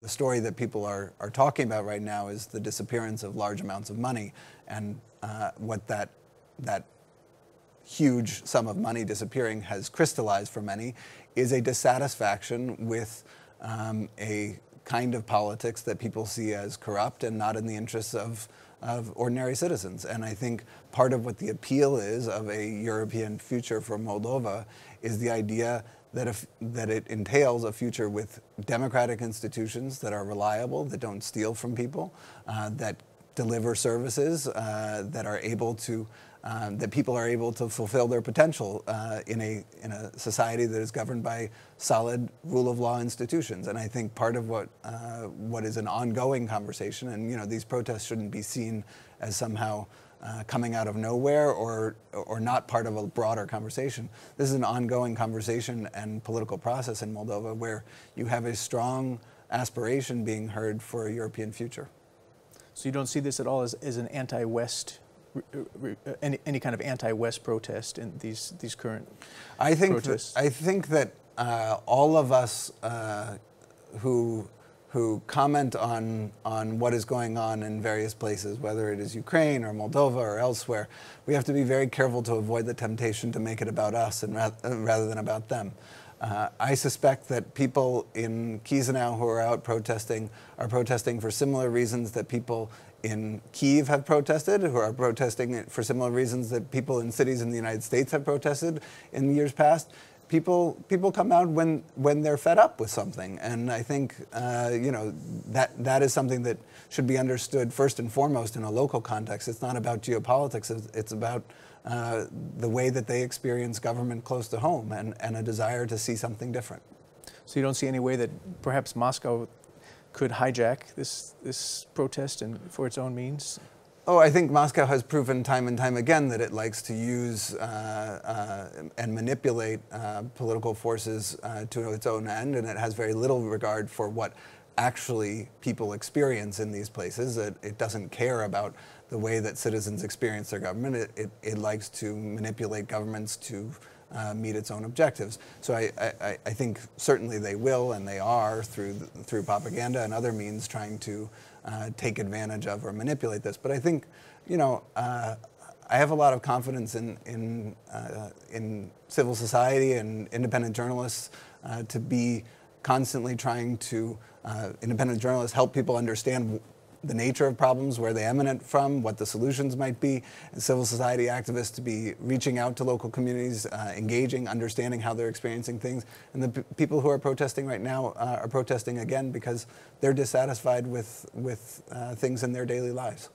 The story that people are talking about right now is the disappearance of large amounts of money, and what that huge sum of money disappearing has crystallized for many is a dissatisfaction with a kind of politics that people see as corrupt and not in the interests of ordinary citizens. And I think part of what the appeal is of a European future for Moldova is the idea that it entails a future with democratic institutions that are reliable, that don't steal from people, that deliver services, that are able to that people are able to fulfill their potential in a society that is governed by solid rule of law institutions. And I think part of what is an ongoing conversation, and these protests shouldn't be seen as somehow coming out of nowhere or not part of a broader conversation. This is an ongoing conversation and political process in Moldova where you have a strong aspiration being heard for a European future. So you don't see this at all as an anti-West, any kind of anti-West protest in these current protests? I think that all of us who comment on what is going on in various places, whether it is Ukraine or Moldova or elsewhere, we have to be very careful to avoid the temptation to make it about us and rather than about them. I suspect that people in Chisinau who are out protesting are protesting for similar reasons that people in Kyiv have protested, who are protesting for similar reasons that people in cities in the United States have protested in years past. People come out when they're fed up with something, and I think that is something that should be understood first and foremost in a local context. It's not about geopolitics. It's about the way that they experience government close to home and a desire to see something different. So you don't see any way that perhaps Moscow could hijack this protest and for its own means? Oh, I think Moscow has proven time and time again that it likes to use and manipulate political forces to its own end, and it has very little regard for what actually people experience in these places. It doesn't care about the way that citizens experience their government. It likes to manipulate governments to meet its own objectives. So I think certainly they will, and they are through propaganda and other means trying to take advantage of or manipulate this. But I think, I have a lot of confidence in civil society and independent journalists to be constantly trying to, independent journalists help people understand the nature of problems, where they emanate from, what the solutions might be, and civil society activists to be reaching out to local communities, engaging, understanding how they're experiencing things. And the people who are protesting right now are protesting again because they're dissatisfied with things in their daily lives.